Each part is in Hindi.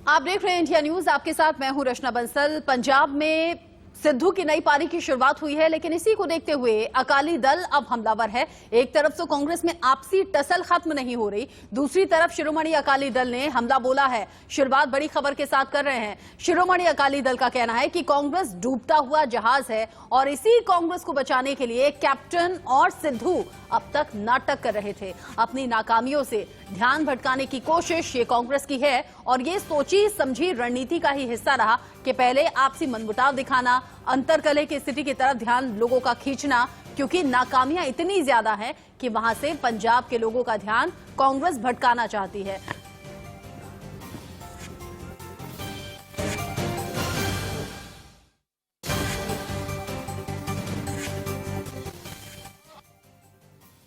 आप देख रहे हैं इंडिया न्यूज, आपके साथ मैं हूं रचना बंसल। पंजाब में सिद्धू की नई पारी की शुरुआत हुई है, लेकिन इसी को देखते हुए अकाली दल अब हमलावर है। एक तरफ तो कांग्रेस में आपसी टसल खत्म नहीं हो रही, दूसरी तरफ शिरोमणि अकाली दल ने हमला बोला है। शुरुआत बड़ी खबर के साथ कर रहे हैं। शिरोमणि अकाली दल का कहना है कि कांग्रेस डूबता हुआ जहाज है और इसी कांग्रेस को बचाने के लिए कैप्टन और सिद्धू अब तक नाटक कर रहे थे। अपनी नाकामियों से ध्यान भटकाने की कोशिश ये कांग्रेस की है और ये सोची समझी रणनीति का ही हिस्सा रहा कि पहले आपसी मनमुटाव दिखाना, अंतरकलह की स्थिति की तरफ ध्यान लोगों का खींचना, क्योंकि नाकामियां इतनी ज्यादा हैं कि वहां से पंजाब के लोगों का ध्यान कांग्रेस भटकाना चाहती है।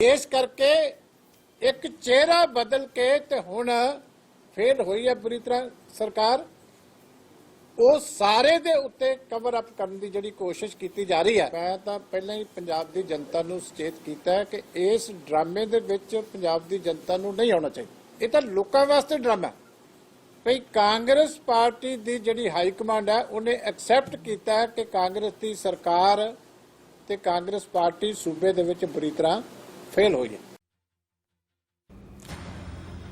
इस करके एक चेहरा बदल के ते हुण फेल हुई है बुरी तरह सरकार। वो सारे दे उत्ते कवर अप करने की जिहड़ी कोशिश की जा रही है। मैं तो पहले ही पंजाब की जनता नूं सचेत किया है कि इस ड्रामे दे विच पंजाब की जनता नूं नहीं आना चाहिए। ये तो लोकां वास्ते ड्रामा है। भई कांग्रेस पार्टी की जिहड़ी हाई कमांड है उन्हें एक्सैप्ट किया है कि कांग्रेस की सरकार ते कांग्रेस पार्टी सूबे दे विच बुरी तरह फेल हुई है।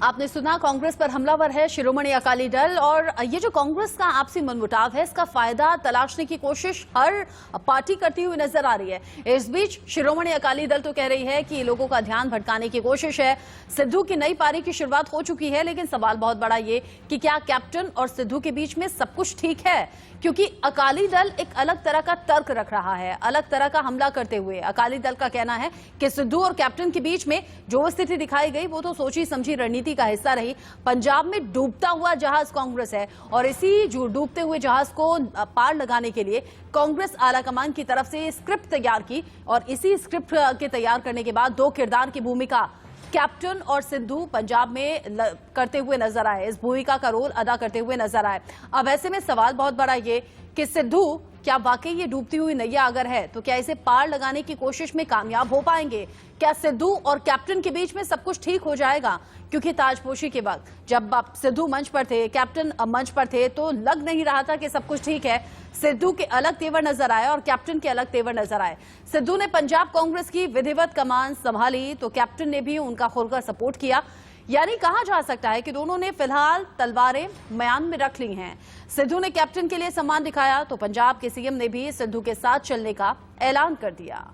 आपने सुना, कांग्रेस पर हमलावर है शिरोमणि अकाली दल और ये जो कांग्रेस का आपसी मनमुटाव है, इसका फायदा तलाशने की कोशिश हर पार्टी करती हुई नजर आ रही है। इस बीच शिरोमणि अकाली दल तो कह रही है कि लोगों का ध्यान भटकाने की कोशिश है। सिद्धू की नई पारी की शुरुआत हो चुकी है, लेकिन सवाल बहुत बड़ा ये कि क्या कैप्टन और सिद्धू के बीच में सब कुछ ठीक है? क्योंकि अकाली दल एक अलग तरह का तर्क रख रहा है, अलग तरह का हमला करते हुए। अकाली दल का कहना है कि सिद्धू और कैप्टन के बीच में जो स्थिति दिखाई गई वो तो सोची समझी रणनीति का हिस्सा रही। पंजाब में डूबता हुआ जहाज कांग्रेस है और इसी जो डूबते हुए जहाज को पार लगाने के लिए कांग्रेस आलाकमान की तरफ से स्क्रिप्ट तैयार की और इसी स्क्रिप्ट के तैयार करने के बाद दो किरदार की भूमिका कैप्टन और सिद्धू पंजाब में करते हुए नजर आए, इस भूमिका का रोल अदा करते हुए नजर आए। अब ऐसे में सवाल बहुत बड़ा ये कि सिद्धू क्या वाकई ये डूबती हुई नैया अगर है तो क्या इसे पार लगाने की कोशिश में कामयाब हो पाएंगे? क्या सिद्धू और कैप्टन के बीच में सब कुछ ठीक हो जाएगा? क्योंकि ताजपोशी के वक्त जब सिद्धू मंच पर थे, कैप्टन मंच पर थे, तो लग नहीं रहा था कि सब कुछ ठीक है। सिद्धू के अलग तेवर नजर आए और कैप्टन के अलग तेवर नजर आए। सिद्धू ने पंजाब कांग्रेस की विधिवत कमान संभाली तो कैप्टन ने भी उनका खुलकर सपोर्ट किया। यानी कहा जा सकता है कि दोनों ने फिलहाल तलवारें म्यान में रख ली हैं। सिद्धू ने कैप्टन के लिए सम्मान दिखाया तो पंजाब के सीएम ने भी सिद्धू के साथ चलने का ऐलान कर दिया।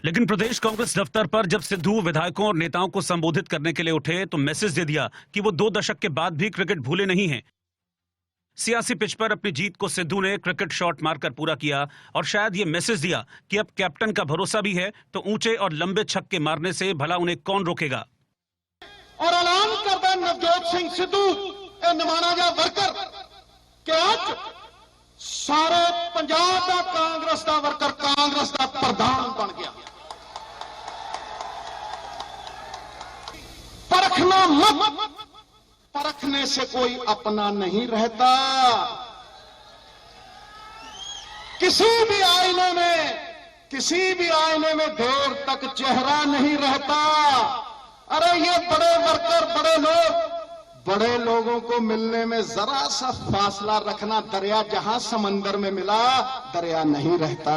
लेकिन प्रदेश कांग्रेस दफ्तर पर जब सिद्धू विधायकों और नेताओं को संबोधित करने के लिए उठे तो मैसेज दे दिया कि वो 2 दशक के बाद भी क्रिकेट भूले नहीं हैं। सियासी पिच पर अपनी जीत को सिद्धू ने क्रिकेट शॉट मारकर पूरा किया और शायद ये मैसेज दिया कि अब कैप्टन का भरोसा भी है तो ऊंचे और लंबे छक्के मारने से भला उन्हें कौन रोकेगा। और ऐलान करता नवजोत सिंह सिद्धू निमाना जा वर्कर कि आज सारे पंजाब का कांग्रेस का वर्कर कांग्रेस का प्रधान बन गया। परखना मत, परखने से कोई अपना नहीं रहता। किसी भी आईने में देर तक चेहरा नहीं रहता। अरे ये बड़े वर्कर, बड़े लोगों को मिलने में जरा सा फासला रखना। दरिया जहां समंदर में मिला, दरिया नहीं रहता।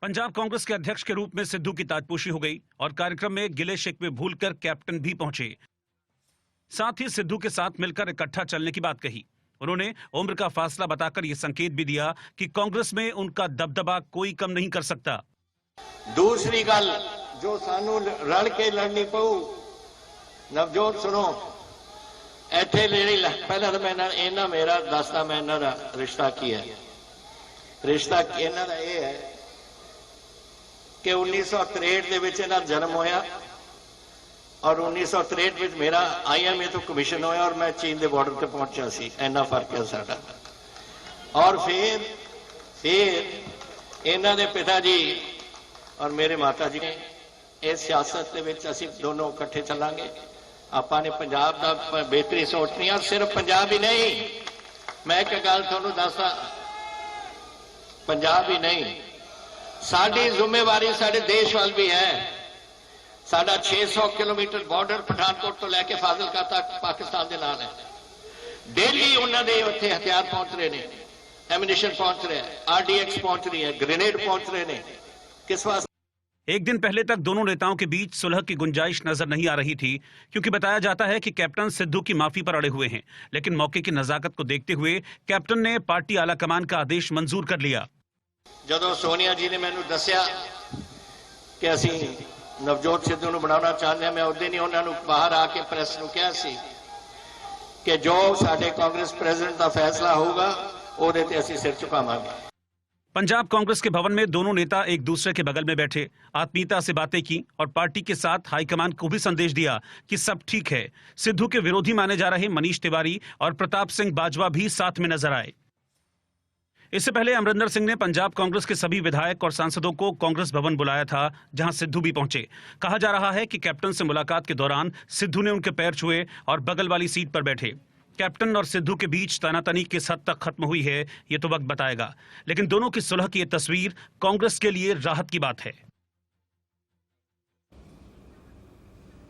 पंजाब कांग्रेस के अध्यक्ष के रूप में सिद्धू की ताजपोशी हो गई और कार्यक्रम में गिले शिकवे भूलकर कैप्टन भी पहुंचे। साथ ही सिद्धू के साथ मिलकर इकट्ठा चलने की बात कही। उन्होंने उम्र का फासला बताकर यह संकेत भी दिया कि कांग्रेस में उनका दबदबा कोई कम नहीं कर सकता। दूसरी गल जो सानू रल के लड़नी पऊ, नवजोत सुनो, इत्थे पहला तो मैं इन्ना मेरा दसदा मैं इन्हां दा रिश्ता की है। रिश्ता इन्हां दा यह है कि 1963 दे विच इन्हां दा जन्म होया और 1963 में मेरा IMA तो कमीशन होया और मैं चीन के बॉर्डर पर पहुंचा सी। इन्ना फर्क है साडा। और फिर इन्हां दे पिताजी और मेरे माता जी ने इस सियासत के विच असीं दोनों इकट्ठे चलांगे। आपां ने पंजाब दा बेहतरी सोचनी है। सिर्फ पंजाब ही नहीं, मैं एक गल तुहानूं दस्सां, पंजाब ही नहीं, साडी जिम्मेवारी साडे देश वाल भी है। ਸਾਡਾ 600 ਕਿਲੋਮੀਟਰ ਬਾਰਡਰ ਪਠਾਨਕੋਟ ਤੋਂ ਲੈ ਕੇ ਫਾਜ਼ਿਲਕਾ ਤੱਕ ਪਾਕਿਸਤਾਨ ਦੇ ਨਾਲ ਹੈ। ਡੇਲੀ ਉਹਨਾਂ ਦੇ ਉੱਥੇ ਹਥਿਆਰ ਪਹੁੰਚ ਰਹੇ ਨੇ, ਐਮੂਨੀਸ਼ਨ पहुंच रहा है, आरडीएक्स पहुंच रही है, ग्रेनेड पहुंच रहे हैं। किस वास्ते? एक दिन पहले तक दोनों नेताओं के बीच सुलह की गुंजाइश नजर नहीं आ रही थी, क्योंकि बताया जाता है कि कैप्टन सिद्धू की माफी पर अड़े हुए हैं। लेकिन मौके की नजाकत को देखते हुए कैप्टन ने पार्टी आलाकमान का आदेश मंजूर कर लिया। ਜਦੋਂ ਸੋਨੀਆ ਜੀ ਨੇ ਮੈਨੂੰ ਦੱਸਿਆ ਕਿ ਅਸੀਂ ਨਵਜੋਤ ਸਿੱਧੂ ਨੂੰ ਬਣਾਉਣਾ ਚਾਹੁੰਦੇ ਹਾਂ, ਮੈਂ ਉਦੋਂ ਹੀ ਉਹਨਾਂ ਨੂੰ ਬਾਹਰ ਆ ਕੇ ਪ੍ਰੈਸ ਨੂੰ ਕਿਹਾ ਸੀ ਕਿ ਜੋ ਸਾਡੇ ਕਾਂਗਰਸ ਪ੍ਰੈਜ਼ੀਡੈਂਟ ਦਾ ਫੈਸਲਾ ਹੋਊਗਾ ਉਹਦੇ ਤੇ ਅਸੀਂ ਸਿਰ ਝੁਕਾਵਾਂਗੇ। पंजाब कांग्रेस के भवन में दोनों नेता एक दूसरे के बगल में बैठे, आत्मीयता से बातें की और पार्टी के साथ हाईकमान को भी संदेश दिया कि सब ठीक है। सिद्धू के विरोधी माने जा रहे मनीष तिवारी और प्रताप सिंह बाजवा भी साथ में नजर आए। इससे पहले अमरिंदर सिंह ने पंजाब कांग्रेस के सभी विधायक और सांसदों को कांग्रेस भवन बुलाया था, जहां सिद्धू भी पहुंचे। कहा जा रहा है कि कैप्टन से मुलाकात के दौरान सिद्धू ने उनके पैर छुए और बगल वाली सीट पर बैठे। कैप्टन और सिद्धू के बीच तनातनी किस हद तक खत्म हुई है ये तो वक्त बताएगा, लेकिन दोनों की सुलह की ये तस्वीर कांग्रेस के लिए राहत की बात है।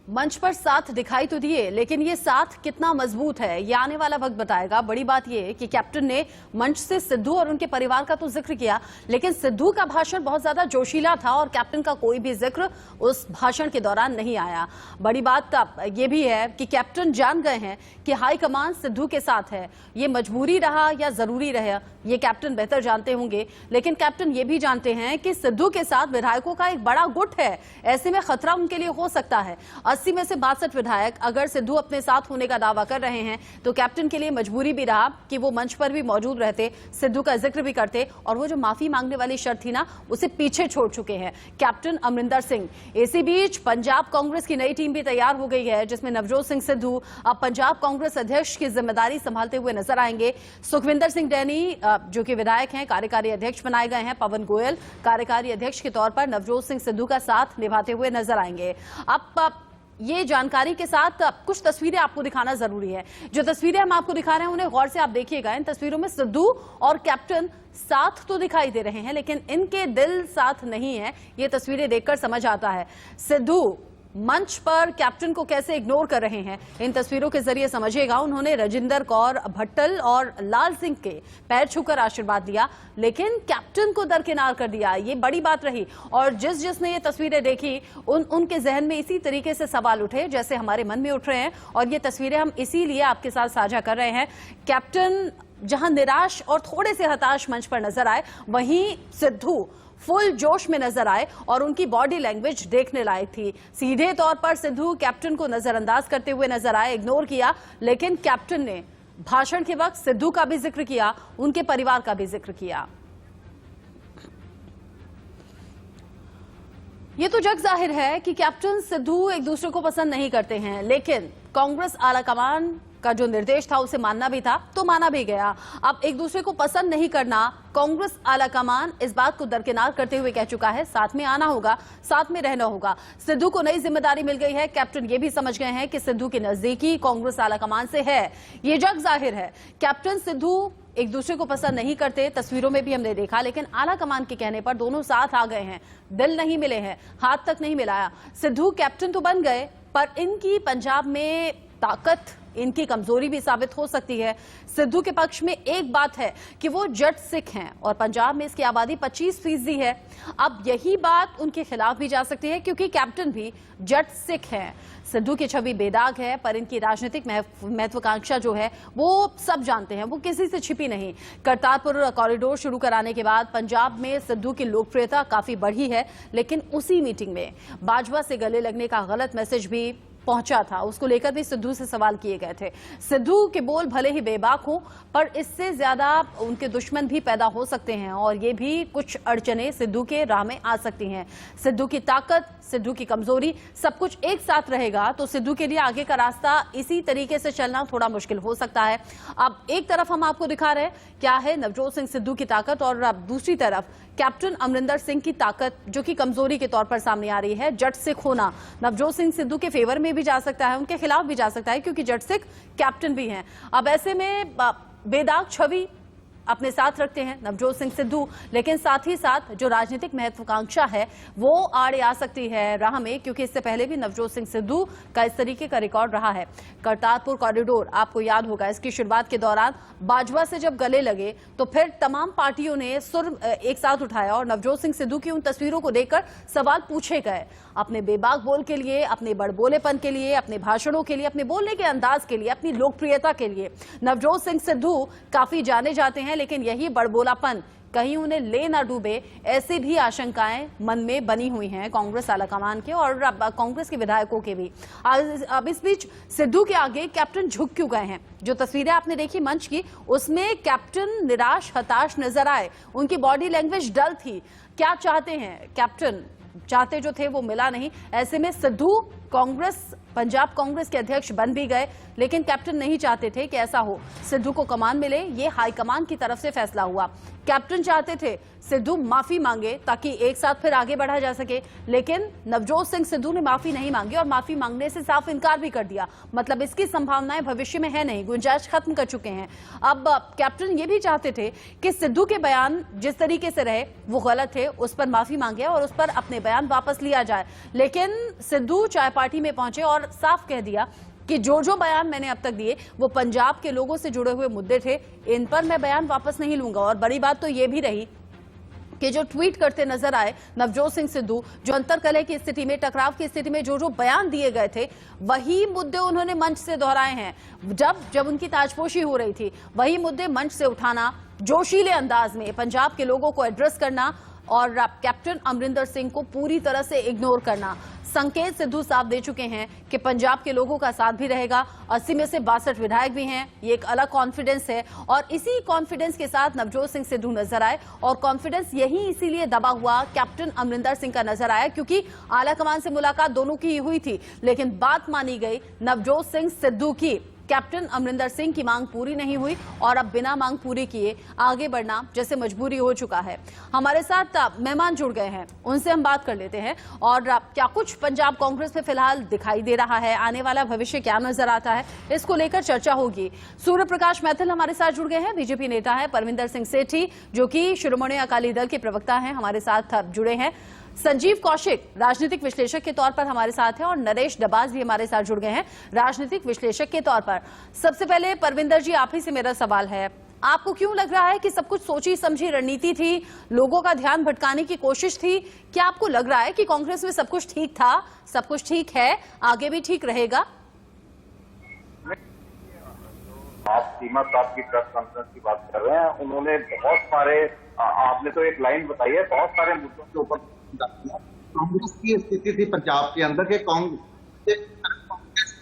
मंच पर साथ दिखाई तो दिए, लेकिन ये साथ कितना मजबूत है ये आने वाला वक्त बताएगा। बड़ी बात ये है कि कैप्टन ने मंच से सिद्धू और उनके परिवार का तो जिक्र किया, लेकिन सिद्धू का भाषण बहुत ज्यादा जोशीला था और कैप्टन का कोई भी जिक्र उस भाषण के दौरान नहीं आया। बड़ी बात अब ये भी है कि कैप्टन जान गए हैं कि हाईकमान सिद्धू के साथ है। ये मजबूरी रहा या जरूरी रहा ये कैप्टन बेहतर जानते होंगे, लेकिन कैप्टन ये भी जानते हैं कि सिद्धू के साथ विधायकों का एक बड़ा गुट है। ऐसे में खतरा उनके लिए हो सकता है। 80 में से 62 विधायक अगर सिद्धू अपने साथ होने का दावा कर रहे हैं तो कैप्टन के लिए मजबूरी भी रहा कि वो मंच पर भी मौजूद रहते, सिद्धू का जिक्र भी करते और वो जो माफी मांगने वाली शर्त थी ना उसे पीछे छोड़ चुके हैं कैप्टन अमरिंदर सिंह। इसी बीच पंजाब कांग्रेस की नई टीम भी तैयार हो गई है, जिसमें नवजोत सिंह सिद्धू अब पंजाब कांग्रेस अध्यक्ष की जिम्मेदारी संभालते हुए नजर आएंगे। सुखविंदर सिंह डैनी जो कि विधायक हैं कार्यकारी अध्यक्ष बनाए गए हैं, पवन गोयल कार्यकारी अध्यक्ष के तौर पर नवजोत सिंह सिद्धू का साथ निभाते हुए नजर आएंगे। अब ये जानकारी के साथ कुछ तस्वीरें आपको दिखाना जरूरी है। जो तस्वीरें हम आपको दिखा रहे हैं उन्हें गौर से आप देखिएगा। इन तस्वीरों में सिद्धू और कैप्टन साथ तो दिखाई दे रहे हैं, लेकिन इनके दिल साथ नहीं है। ये तस्वीरें देखकर समझ आता है सिद्धू मंच पर कैप्टन को कैसे इग्नोर कर रहे हैं। इन तस्वीरों के जरिए समझिएगा। उन्होंने रजिंदर कौर भट्टल और लाल सिंह के पैर छूकर आशीर्वाद दिया, लेकिन कैप्टन को दरकिनार कर दिया। ये बड़ी बात रही और जिसने ये तस्वीरें देखी उनके जहन में इसी तरीके से सवाल उठे जैसे हमारे मन में उठ रहे हैं, और ये तस्वीरें हम इसीलिए आपके साथ साझा कर रहे हैं। कैप्टन जहां निराश और थोड़े से हताश मंच पर नजर आए, वहीं सिद्धू फुल जोश में नजर आए और उनकी बॉडी लैंग्वेज देखने लायक थी। सीधे तौर पर सिद्धू कैप्टन को नजरअंदाज करते हुए नजर आए, इग्नोर किया, लेकिन कैप्टन ने भाषण के वक्त सिद्धू का भी जिक्र किया, उनके परिवार का भी जिक्र किया। ये तो जग जाहिर है कि कैप्टन सिद्धू एक दूसरे को पसंद नहीं करते हैं, लेकिन कांग्रेस आलाकमान का जो निर्देश था उसे मानना भी था तो माना भी गया। अब एक दूसरे को पसंद नहीं करना, कांग्रेस आलाकमान इस बात को दरकिनार करते हुए कह चुका है साथ में आना होगा, साथ में रहना होगा। सिद्धू को नई जिम्मेदारी मिल गई है। कैप्टन ये भी समझ गए हैं कि सिद्धू की नजदीकी कांग्रेस आलाकमान से है, ये जग जाहिर है। कैप्टन सिद्धू एक दूसरे को पसंद नहीं करते, तस्वीरों में भी हमने देखा, लेकिन आलाकमान के कहने पर दोनों साथ आ गए हैं। दिल नहीं मिले हैं, हाथ तक नहीं मिलाया। सिद्धू कैप्टन तो बन गए, पर इनकी पंजाब में ताकत इनकी कमजोरी भी साबित हो सकती है। सिद्धू के पक्ष में एक बात है कि वो जट सिख हैं और पंजाब में इसकी आबादी 25% है। अब यही बात उनके खिलाफ भी जा सकती है क्योंकि कैप्टन भी जट सिख हैं। सिद्धू की छवि बेदाग है, पर इनकी राजनीतिक महत्वाकांक्षा जो है वो सब जानते हैं, वो किसी से छिपी नहीं। करतारपुर कॉरिडोर शुरू कराने के बाद पंजाब में सिद्धू की लोकप्रियता काफी बढ़ी है, लेकिन उसी मीटिंग में बाजवा से गले लगने का गलत मैसेज भी पहुंचा था, उसको लेकर भी सिद्धू से सवाल किए गए थे। सिद्धू के बोल भले ही बेबाक हो, पर इससे ज्यादा उनके दुश्मन भी पैदा हो सकते हैं और ये भी कुछ अड़चने सिद्धू के राह में आ सकती हैं। सिद्धू की ताकत, सिद्धू की कमजोरी, सब कुछ एक साथ रहेगा तो सिद्धू के लिए आगे का रास्ता इसी तरीके से चलना थोड़ा मुश्किल हो सकता है। अब एक तरफ हम आपको दिखा रहे हैं क्या है नवजोत सिंह सिद्धू की ताकत, और अब दूसरी तरफ कैप्टन अमरिंदर सिंह की ताकत जो कि कमजोरी के तौर पर सामने आ रही है। जट सिख होना नवजोत सिंह सिद्धू के फेवर में भी जा सकता है, उनके खिलाफ भी जा सकता है, क्योंकि जट सिख कैप्टन भी हैं। अब ऐसे में बेदाग छवि अपने साथ रखते हैं नवजोत सिंह सिद्धू, लेकिन साथ ही साथ जो राजनीतिक महत्वाकांक्षा है वो आड़े आ सकती है राह में, क्योंकि इससे पहले भी नवजोत सिंह सिद्धू का इस तरीके का रिकॉर्ड रहा है। करतारपुर कॉरिडोर आपको याद होगा, इसकी शुरुआत के दौरान बाजवा से जब गले लगे तो फिर तमाम पार्टियों ने सुर एक साथ उठाया और नवजोत सिंह सिद्धू की उन तस्वीरों को देखकर सवाल पूछे गए। अपने बेबाक बोल के लिए, अपने बड़बोलेपन के लिए, अपने भाषणों के लिए, अपने बोलने के अंदाज के लिए, अपनी लोकप्रियता के लिए नवजोत सिंह सिद्धू काफी जाने जाते हैं, लेकिन यही बड़बोलापन कहीं उन्हें ले ना डूबे, ऐसी भी आशंकाएं मन में बनी हुई हैं कांग्रेस आलाकमान के और कांग्रेस के विधायकों के भी। अब इस बीच सिद्धू के आगे कैप्टन झुक क्यों गए हैं? जो तस्वीरें आपने देखी मंच की, उसमें कैप्टन निराश हताश नजर आए, उनकी बॉडी लैंग्वेज डल थी। क्या चाहते हैं कैप्टन? चाहते जो थे वो मिला नहीं। ऐसे में सिद्धू पंजाब कांग्रेस के अध्यक्ष बन भी गए, लेकिन कैप्टन नहीं चाहते थे कि ऐसा हो, सिद्धू को कमान मिले। ये हाईकमान की तरफ से फैसला हुआ। कैप्टन चाहते थे सिद्धू माफी मांगे ताकि एक साथ फिर आगे बढ़ा जा सके, लेकिन नवजोत सिंह सिद्धू ने माफी नहीं मांगी और माफी मांगने से साफ इनकार भी कर दिया। मतलब इसकी संभावनाएं भविष्य में है नहीं, गुंजाइश खत्म कर चुके हैं। अब कैप्टन ये भी चाहते थे कि सिद्धू के बयान जिस तरीके से रहे वो गलत थे, उस पर माफी मांगे और उस पर अपने बयान वापस लिया जाए। लेकिन सिद्धू चाय पार्टी में पहुंचे और साफ कह दिया कि जो बयान मैंने अब तक दिए वो पंजाब के लोगों से जुड़े हुए मुद्दे थे, इन पर मैं बयान वापस नहीं लूंगा। और बड़ी बात तो ये भी रही कि जो ट्वीट करते नजर आए नवजोत सिंह सिद्धू, जो अंतरकलह की स्थिति में, टकराव की स्थिति में जो बयान दिए गए थे, वही मुद्दे उन्होंने मंच से दोहराए हैं। जब उनकी ताजपोशी हो रही थी, वही मुद्दे मंच से उठाना, जोशीले अंदाज में पंजाब के लोगों को एड्रेस करना और कैप्टन अमरिंदर सिंह को पूरी तरह से इग्नोर करना। संकेत सिद्धू साफ दे चुके हैं कि पंजाब के लोगों का साथ भी रहेगा। 80 में से 62 विधायक भी हैं, ये एक अलग कॉन्फिडेंस है और इसी कॉन्फिडेंस के साथ नवजोत सिंह सिद्धू नजर आए। और कॉन्फिडेंस यही इसीलिए दबा हुआ कैप्टन अमरिंदर सिंह का नजर आया क्योंकि आलाकमान से मुलाकात दोनों की हुई थी, लेकिन बात मानी गई नवजोत सिंह सिद्धू की। कैप्टन अमरिंदर सिंह की मांग पूरी नहीं हुई और अब बिना मांग पूरी किए आगे बढ़ना जैसे मजबूरी हो चुका है। हमारे साथ मेहमान जुड़ गए हैं, उनसे हम बात कर लेते हैं और क्या कुछ पंजाब कांग्रेस में फिलहाल दिखाई दे रहा है, आने वाला भविष्य क्या नजर आता है, इसको लेकर चर्चा होगी। सूर्य प्रकाश मैथिल हमारे साथ जुड़ गए हैं, बीजेपी नेता है। परविंदर सिंह सेठी जो कि शिरोमणि अकाली दल के प्रवक्ता हैं, हमारे साथ जुड़े हैं। संजीव कौशिक राजनीतिक विश्लेषक के तौर पर हमारे साथ हैं और नरेश डबाज भी हमारे साथ जुड़ गए हैं राजनीतिक विश्लेषक के तौर पर। सबसे पहले परविंदर जी, आप ही से मेरा सवाल है, आपको क्यों लग रहा है कि सब कुछ सोची समझी रणनीति थी, लोगों का ध्यान भटकाने की कोशिश थी? क्या आपको लग रहा है कि कांग्रेस में सब कुछ ठीक था, सब कुछ ठीक है, आगे भी ठीक रहेगा? आप सीमा साहब की प्रेस कॉन्फ्रेंस की बात कर रहे हैं, उन्होंने बहुत सारे, आपने तो एक लाइन बताई है, बहुत सारे मुद्दों के ऊपर कांग्रेस की स्थिति थी पंजाब के अंदर के कांग्रेस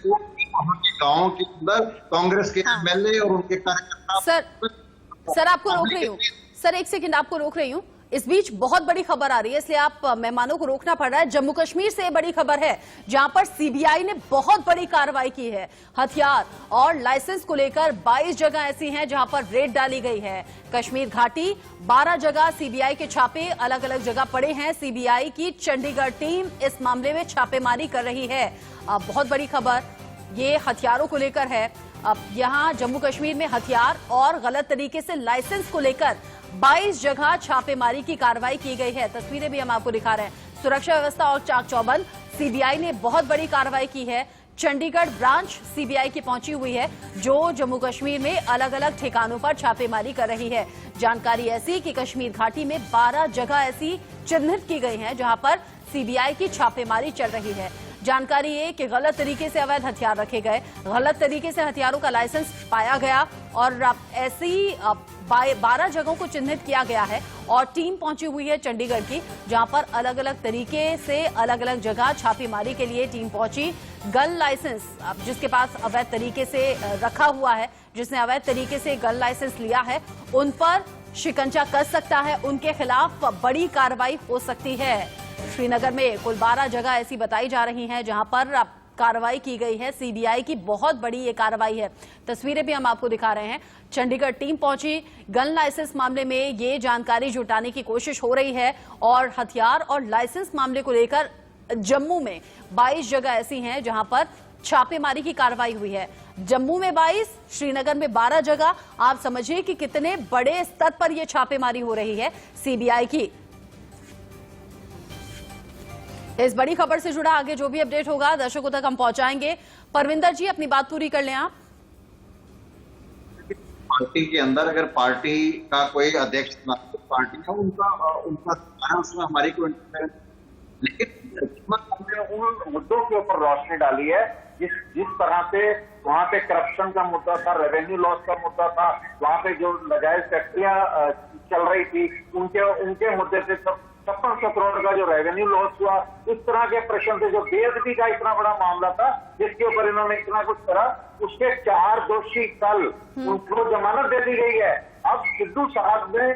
को वहां के गांवों के अंदर कांग्रेस के एमएलए और उनके कार्यकर्ता। सर आपको रोक रही हूँ, सर एक सेकंड आपको रोक रही हूँ। इस बीच बहुत बड़ी खबर आ रही है, इसलिए आप मेहमानों को रोकना पड़ रहा है। जम्मू कश्मीर से बड़ी खबर है जहां पर सीबीआई ने बहुत बड़ी कार्रवाई की है। हथियार और लाइसेंस को लेकर 22 जगह ऐसी हैं जहां पर रेड डाली गई है। कश्मीर घाटी 12 जगह सीबीआई के छापे अलग अलग जगह पड़े हैं। सीबीआई की चंडीगढ़ टीम इस मामले में छापेमारी कर रही है। अब बहुत बड़ी खबर ये हथियारों को लेकर है। अब यहां जम्मू कश्मीर में हथियार और गलत तरीके से लाइसेंस को लेकर 22 जगह छापेमारी की कार्रवाई की गई है। तस्वीरें भी हम आपको दिखा रहे हैं। सुरक्षा व्यवस्था और चाक चौबंद, सीबीआई ने बहुत बड़ी कार्रवाई की है। चंडीगढ़ ब्रांच सीबीआई की पहुंची हुई है जो जम्मू कश्मीर में अलग अलग ठिकानों पर छापेमारी कर रही है। जानकारी ऐसी कि कश्मीर घाटी में 12 जगह ऐसी चिन्हित की गई हैं जहां पर सीबीआई की छापेमारी चल रही है। जानकारी ये कि गलत तरीके से अवैध हथियार रखे गए, गलत तरीके से हथियारों का लाइसेंस पाया गया और ऐसी 12 जगहों को चिन्हित किया गया है और टीम पहुंची हुई है चंडीगढ़ की जहां पर अलग अलग तरीके से अलग अलग जगह छापेमारी के लिए टीम पहुंची। गन लाइसेंस जिसके पास अवैध तरीके से रखा हुआ है, जिसने अवैध तरीके से गन लाइसेंस लिया है, उन पर शिकंजा कस सकता है, उनके खिलाफ बड़ी कार्रवाई हो सकती है। श्रीनगर में कुल 12 जगह ऐसी बताई जा रही हैं जहां पर कार्रवाई की गई है। सीबीआई की बहुत बड़ी ये कार्रवाई है। तस्वीरें भी हम आपको दिखा रहे हैं। चंडीगढ़ टीम पहुंची, गन लाइसेंस मामले में ये जानकारी जुटाने की कोशिश हो रही है और हथियार और लाइसेंस मामले को लेकर जम्मू में 22 जगह ऐसी हैं जहां पर छापेमारी की कार्रवाई हुई है। जम्मू में 22, श्रीनगर में 12 जगह। आप समझिए कि कितने बड़े स्तर पर यह छापेमारी हो रही है सीबीआई की। इस बड़ी खबर से जुड़ा आगे जो भी अपडेट होगा दर्शकों तक हम पहुंचाएंगे। परविंदर जी, अपनी बात पूरी कर लें आप। पार्टी के अंदर अगर पार्टी का कोई अध्यक्ष पार्टी का उनका उसमें हमारी कोई, लेकिन हमने उन मुद्दों के ऊपर रोशनी डाली है जिस तरह से वहां पे करप्शन का मुद्दा था, रेवेन्यू लॉस का मुद्दा था, वहां पे जो नाजायज फैक्ट्रियां चल रही थी उनके मुद्दे से 5600 करोड़ का जो रेवेन्यू लॉस हुआ, इस तरह के प्रश्न थे, जो बेअदबी का इतना बड़ा मामला था जिसके ऊपर इन्होंने इतना कुछ करा, उसके 4 दोषी कल उनको जमानत दे दी गई है। अब सिद्धू साहब ने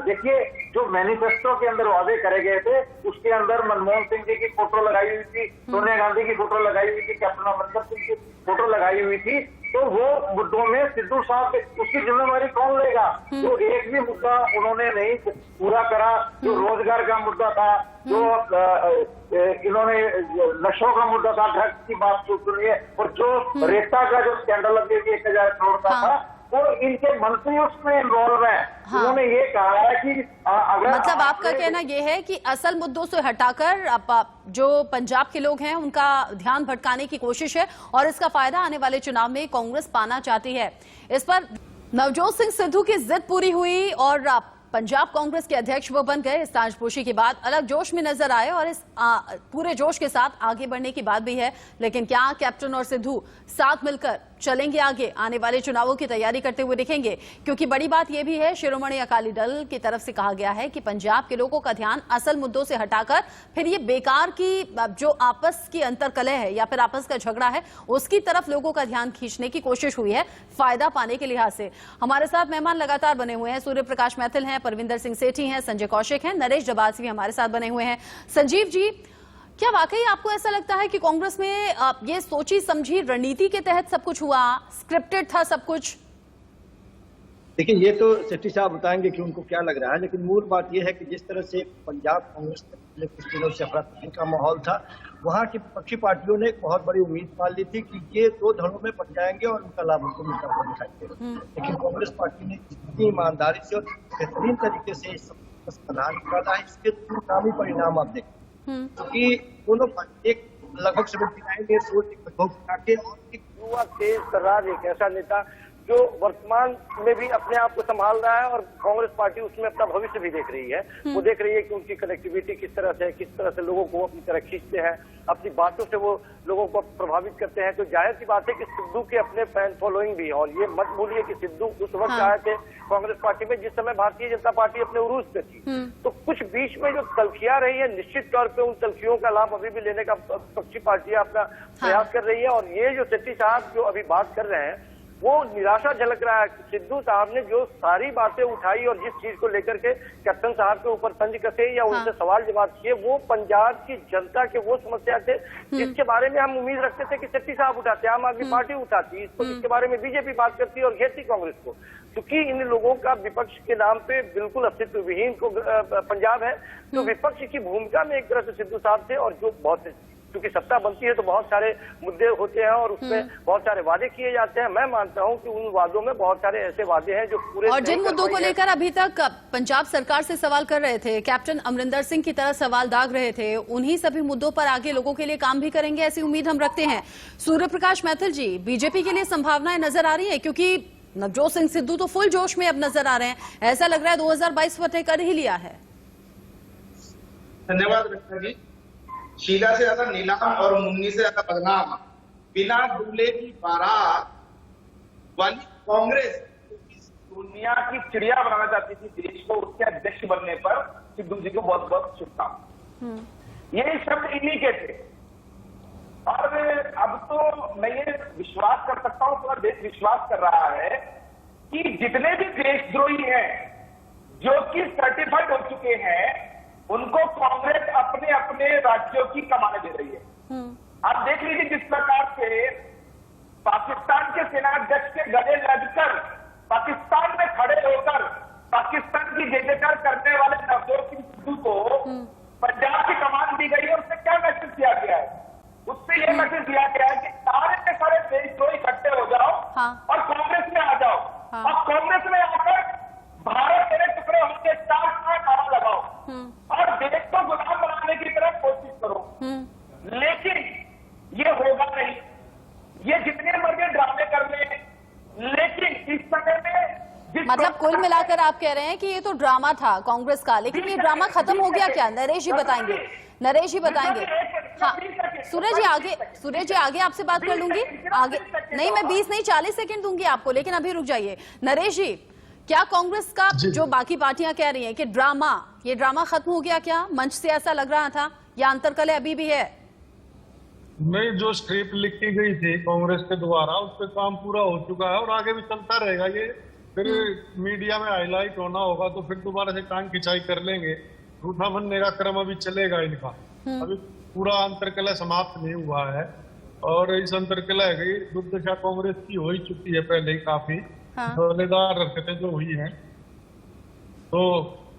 देखिए जो मैनिफेस्टो के अंदर वादे करे गए थे उसके अंदर मनमोहन सिंह जी की फोटो लगाई हुई थी, सोनिया गांधी की फोटो लगाई हुई थी, कैप्टन अमरिंदर सिंह की फोटो लगाई हुई थी। तो वो मुद्दों में सिद्धू साहब उसकी जिम्मेवारी कौन लेगा? तो एक भी मुद्दा उन्होंने नहीं पूरा करा। जो रोजगार का मुद्दा था, जो इन्होंने नशों का मुद्दा था, ड्रग्स की बात सुनिए, और जो रेता का जो स्कैंडल लगे 1000 करोड़ का था, वो इनके मंत्री उसमें इन्वॉल्व है। उन्होंने ये कहा है कि अगर मतलब आपका कहना यह है कि असल मुद्दों से हटाकर जो पंजाब के लोग हैं उनका ध्यान भटकाने की कोशिश है और इसका फायदा आने वाले चुनाव में कांग्रेस पाना चाहती है। इस पर नवजोत सिंह सिद्धू की जिद पूरी हुई और पंजाब कांग्रेस के अध्यक्ष वो बन गए। इस ताजपोशी के बाद अलग जोश में नजर आए और इस पूरे जोश के साथ आगे बढ़ने की बात भी है। लेकिन क्या कैप्टन और सिद्धू साथ मिलकर चलेंगे आगे, आने वाले चुनावों की तैयारी करते हुए दिखेंगे? क्योंकि बड़ी बात यह भी है, शिरोमणि अकाली दल की तरफ से कहा गया है कि पंजाब के लोगों का ध्यान असल मुद्दों से हटाकर फिर ये बेकार की जो आपस की अंतरकलह है या फिर आपस का झगड़ा है उसकी तरफ लोगों का ध्यान खींचने की कोशिश हुई है फायदा पाने के लिहाज से। हमारे साथ मेहमान लगातार बने हुए हैं। सूर्य प्रकाश मैथिल हैं, परविंदर सिंह सेठी हैं, संजय कौशिक हैं, नरेश जबासी भी हमारे साथ बने हुए हैं। संजीव जी, क्या वाकई आपको ऐसा लगता है कि कांग्रेस में ये सोची समझी रणनीति के तहत सब कुछ हुआ, स्क्रिप्टेड था सब कुछ? देखिए, ये तो सेठी साहब बताएंगे कि उनको क्या लग रहा है, लेकिन मूल बात ये है कि जिस तरह से पंजाब कांग्रेस में पिछले कुछ दिनों से अफरा-तफरी का माहौल था, वहां की विपक्षी पार्टियों ने एक बहुत बड़ी उम्मीद पाल ली थी कि ये 2 धड़ों में बन जाएंगे और उनका लाभ उनको मिलता हुआ दिखाई दे रहा है। लेकिन कांग्रेस पार्टी ने इतनी ईमानदारी से और बेहतरीन तरीके से इस समाधान निकाला है, इसके दूरगामी परिणाम आप देखें। क्योंकि दोनों एक लगभग 79 ईयर्स ओल्ड के और एक युवा तेज तर्रार एक ऐसा नेता जो वर्तमान में भी अपने आप को संभाल रहा है और कांग्रेस पार्टी उसमें अपना भविष्य भी देख रही है। वो देख रही है कि उनकी कनेक्टिविटी किस तरह से लोगों को अपनी तरफ खींचते हैं, अपनी बातों से वो लोगों को प्रभावित करते हैं। तो जाहिर सी बात है कि सिद्धू के अपने फैन फॉलोइंग भी है। और ये मत भूलिए कि सिद्धू उस वक्त आए थे कांग्रेस पार्टी में जिस समय भारतीय जनता पार्टी अपने उरूज पे थी। तो कुछ बीच में जो तलखियां रही है, निश्चित तौर पे उन तलखियों का लाभ अभी भी लेने का विपक्षी पार्टियां अपना प्रयास कर रही है। और ये जो सेठी साहब जो अभी बात कर रहे हैं वो निराशा झलक रहा है। सिद्धू साहब ने जो सारी बातें उठाई और जिस चीज को लेकर के कैप्टन साहब के ऊपर तंज कसे या उनसे सवाल जवाब किए, वो पंजाब की जनता के वो समस्या थे जिसके बारे में हम उम्मीद रखते थे कि सेठी साहब उठाते, आम आदमी पार्टी उठाती, इसके बारे में बीजेपी बात करती और घेरती कांग्रेस को। क्योंकि इन लोगों का विपक्ष के नाम पे बिल्कुल अस्तित्व विहीन को पंजाब है, तो विपक्ष की भूमिका में एक तरह से सिद्धू साहब थे। और जो बहुत क्योंकि सत्ता बनती है तो बहुत सारे मुद्दे होते हैं और उसमें बहुत सारे वादे किए जाते हैं। मैं मानता हूं कि उन वादों में बहुत सारे ऐसे वादे हैं जो पूरे और जिन मुद्दों को लेकर अभी तक पंजाब सरकार से सवाल कर रहे थे, कैप्टन अमरिंदर सिंह की तरह सवाल दाग रहे थे, उन्हीं सभी मुद्दों पर आगे लोगों के लिए काम भी करेंगे, ऐसी उम्मीद हम रखते हैं। सूर्य प्रकाश मैथिल जी, बीजेपी के लिए संभावनाएं नजर आ रही है? क्योंकि नवजोत सिंह सिद्धू तो फुल जोश में अब नजर आ रहे हैं, ऐसा लग रहा है 2022 फतेह कर ही लिया है। धन्यवाद जी। शीला से ज्यादा नीलाम और मुन्नी से ज्यादा बदनाम, बिना दूल्हे की बारात वाली कांग्रेस दुनिया की चिड़िया बनाना चाहती थी देश को, उसके अध्यक्ष बनने पर सिद्धू जी को बहुत बहुत शुभकामनाएं। ये शब्द इन्हीं के थे। और अब तो मैं ये विश्वास कर सकता हूं, पूरा देश विश्वास कर रहा है कि जितने भी देशद्रोही हैं जो कि सर्टिफाइड हो चुके हैं उनको कांग्रेस अपने अपने राज्यों की कमाने दे रही है। आप देख लीजिए जिस प्रकार से पाकिस्तान के सेनाध्यक्ष के गले लगकर पाकिस्तान में खड़े होकर पाकिस्तान की जय-जयकार करने वाले नवजोत सिंह सिद्धू को पंजाब की कमान दी गई है। उससे क्या मैसेज दिया गया है? उससे यह मैसेज दिया गया है कि सारे के सारे देशद्रोही इकट्ठे हो जाओ हाँ। और कांग्रेस में आ जाओ हाँ। और कांग्रेस में आकर भारत तेरे टुकड़े होंगे चार का नारा लगाओ और देश को गुलाम बनाने की तरफ कोशिश करो। लेकिन ये होगा नहीं, ये जितने मर्जी ड्रामे कर ले, लेकिन इस समय में मतलब कुल मिलाकर आप कह रहे हैं कि ये तो ड्रामा था कांग्रेस का, लेकिन ये ड्रामा खत्म हो गया क्या? नरेश जी बताएंगे, नरेश जी बताएंगे। हाँ सूरज जी आगे आपसे बात कर लूंगी। आगे नहीं, मैं 20 नहीं 40 सेकंड दूंगी आपको, लेकिन अभी रुक जाइए। नरेश जी, क्या कांग्रेस का जो बाकी पार्टियां कह रही हैं कि ये ड्रामा खत्म हो गया क्या? मंच से ऐसा लग रहा था, या अंतरकलह अभी भी है? नहीं, जो स्क्रिप्ट लिखी गई थी कांग्रेस के द्वारा उस पर काम पूरा हो चुका है और आगे भी चलता रहेगा। ये फिर मीडिया में हाईलाइट होना होगा तो फिर दोबारा से टांग खिंचाई कर लेंगे। रूठा बनने का क्रम अभी चलेगा इनका। अभी पूरा अंतरकलह समाप्त नहीं हुआ है और इस अंतरकलह की दुर्दशा कांग्रेस की हो ही चुकी है पहले ही काफी। धौलेदार हरकतें जो हुई हैं, तो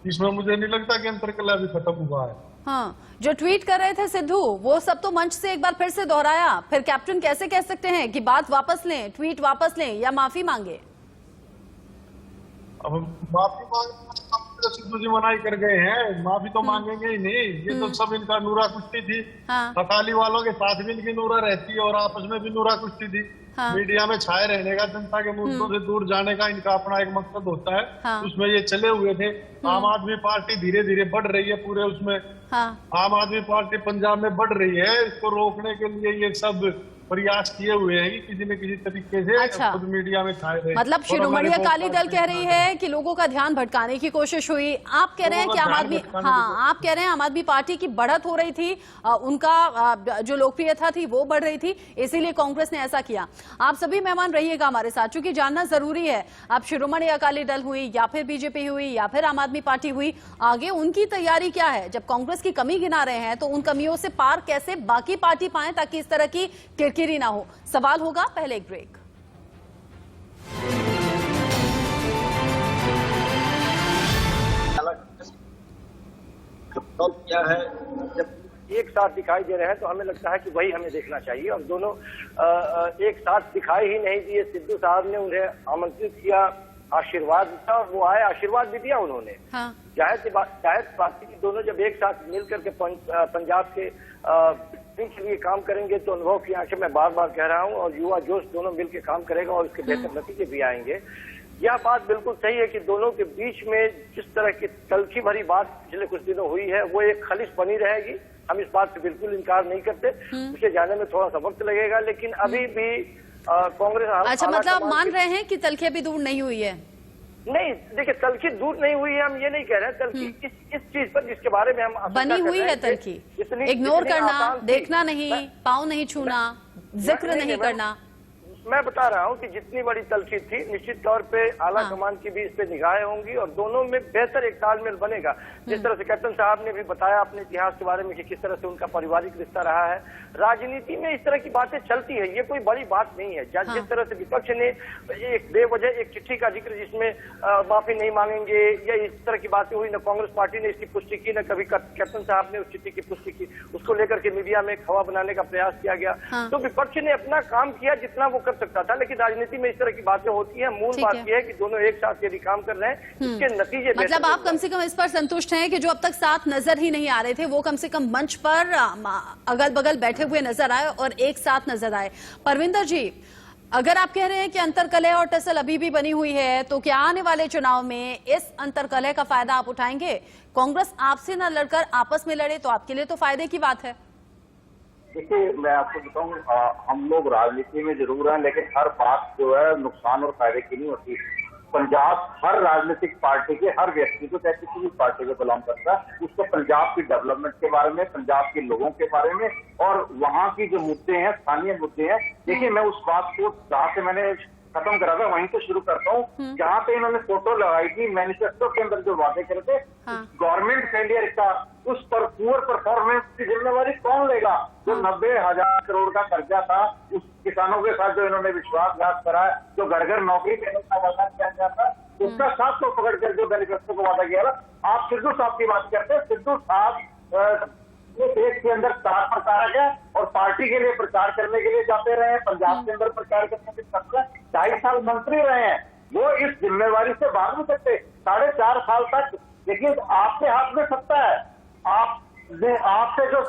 इसमें मुझे नहीं लगता कि अंतरकलह अभी खत्म हुआ है। हाँ, जो ट्वीट कर रहे थे सिद्धू, वो सब तो मंच से एक बार फिर से दोहराया। फिर कैप्टन कैसे कह सकते हैं कि बात वापस लें, ट्वीट वापस लें या माफी मांगे? अब माफी मांगने सिद्धू जी मनाही कर गए हैं, माफी तो मांगेंगे ही नहीं। ये तो सब इनका नूरा कुश्ती थी। अकाली वालों के साथ भी इनकी नूरा रहती है और आपस में भी नूरा कुश्ती थी। मीडिया में छाए रहने का, जनता के मुद्दों से दूर जाने का इनका अपना एक मकसद होता है। उसमें ये चले हुए थे। आम आदमी पार्टी धीरे धीरे बढ़ रही है पूरे उसमें। आम आदमी पार्टी पंजाब में बढ़ रही है। इसको रोकने के लिए ये सब प्रयास किए हुए हैं कि किसी न किसी तरीके से अच्छा। खुद मीडिया में छाए रहे। मतलब शिरोमणि अकाली दल कह रही है कि लोगों का ध्यान भटकाने की कोशिश हुई। आप कह रहे हैं कि आप कह रहे हैं आम आदमी पार्टी की बढ़त हो रही थी, उनका जो लोकप्रियता थी वो बढ़ रही थी, इसीलिए कांग्रेस ने ऐसा किया। आप सभी मेहमान रहिएगा हमारे साथ, क्योंकि जानना जरूरी है। अब शिरोमणि अकाली दल हुई या फिर बीजेपी हुई या फिर आम आदमी पार्टी हुई, आगे उनकी तैयारी क्या है? जब कांग्रेस की कमी गिना रहे हैं तो उन कमियों से पार कैसे बाकी पार्टी पाए ताकि इस तरह की किरकिरी ना हो? सवाल होगा। पहले एक ब्रेक। क्या है, जब एक साथ दिखाई दे रहे हैं तो हमें लगता है कि वही हमें देखना चाहिए। और दोनों एक साथ दिखाई ही नहीं दिए। सिद्धू साहब ने उन्हें आमंत्रित किया, आशीर्वाद दिया और वो आए, आशीर्वाद भी दिया उन्होंने। जाहिर बात की दोनों जब एक साथ मिलकर के पंजाब के के लिए काम करेंगे तो अनुभव की आंखें मैं बार बार कह रहा हूं, और युवा जोश दोनों मिलकर काम करेगा और इसके बेहतर नतीजे भी आएंगे। यह बात बिल्कुल सही है कि दोनों के बीच में जिस तरह की तलखी भरी बात पिछले कुछ दिनों हुई है वो एक खलिश बनी रहेगी। हम इस बात से बिल्कुल इनकार नहीं करते। उसे जाने में थोड़ा सा वक्त लगेगा, लेकिन अभी भी कांग्रेस। अच्छा, मतलब मान रहे हैं कि तलखी अभी दूर नहीं हुई है? नहीं, देखिए तलखी दूर नहीं हुई है, हम ये नहीं कह रहे हैं। तलखी इस चीज पर जिसके बारे में हम बनी हुई है। तलखी इग्नोर करना, देखना नहीं, पाँव नहीं छूना, जिक्र नहीं करना। मैं बता रहा हूं कि जितनी बड़ी तलखी थी, निश्चित तौर पे आला कमान की भी इस पे निगाहें होंगी और दोनों में बेहतर एक तालमेल बनेगा। जिस तरह से कैप्टन साहब ने भी बताया अपने इतिहास के बारे में कि किस तरह से उनका पारिवारिक रिश्ता रहा है। राजनीति में इस तरह की बातें चलती है, ये कोई बड़ी बात नहीं है। जिस तरह से विपक्ष ने एक बेवजह एक चिट्ठी का जिक्र जिसमें माफी नहीं मांगेंगे या इस तरह की बातें हुई, न कांग्रेस पार्टी ने इसकी पुष्टि की, न कभी कैप्टन साहब ने उस चिट्ठी की पुष्टि की। उसको लेकर के मीडिया में हवा बनाने का प्रयास किया गया। तो विपक्ष ने अपना काम किया जितना वो कर सकता था, लेकिन राजनीति में इस तरह की बातें होती हैं। मूल बात यह है कि दोनों एक साथ यदि काम कर रहे हैं, इसके नतीजे। मतलब आप कम से कम इस पर संतुष्ट हैं कि जो अब तक साथ नजर ही नहीं आ रहे थे वो कम से कम मंच पर अगल बगल बैठे हुए नजर आए और एक साथ नजर आए। परविंदर जी, अगर आप कह रहे हैं कि अंतरकलह और टसल अभी भी बनी हुई है, तो क्या आने वाले चुनाव में इस अंतरकलह का फायदा आप उठाएंगे? कांग्रेस आपसे न लड़कर आपस में लड़े तो आपके लिए तो फायदे की बात है। देखिए, मैं आपको बताऊं, हम लोग राजनीति में जरूर हैं, लेकिन हर बात जो है नुकसान और फायदे की नहीं होती। पंजाब हर राजनीतिक पार्टी के, हर व्यक्ति को, चाहे किसी भी पार्टी को बिलोंग करता है, उसको पंजाब की डेवलपमेंट के बारे में, पंजाब के लोगों के बारे में और वहाँ की जो मुद्दे हैं, स्थानीय मुद्दे हैं। देखिए, मैं उस बात को जहाँ से मैंने खत्म करा था वहीं से शुरू करता हूँ। जहाँ पे इन्होंने फोटो लगाई थी मैनिफेस्टो के अंदर जो वादे करे थे, गवर्नमेंट फेलियर का, उस पर पुअर परफॉर्मेंस की जिम्मेवारी कौन लेगा? जो 90,000 करोड़ का कर्जा था, उस किसानों के साथ जो इन्होंने विश्वासघात करा, जो घर घर नौकरी देने का वादा किया गया था, उसका साथ तो पकड़ कर जो मैनिफेस्टो को वादा किया था। आप सिद्धू साहब की बात करते हैं। सिद्धू साहब ये देश के अंदर स्टार प्रचारक है और पार्टी के लिए प्रचार करने के लिए जाते रहे हैं, पंजाब के अंदर प्रचार करने के लिए 2.5 साल मंत्री रहे हैं, वो इस जिम्मेवारी से भाग नहीं सकते। 4.5 साल तक देखिए आपके हाथ में सत्ता है, आपसे जो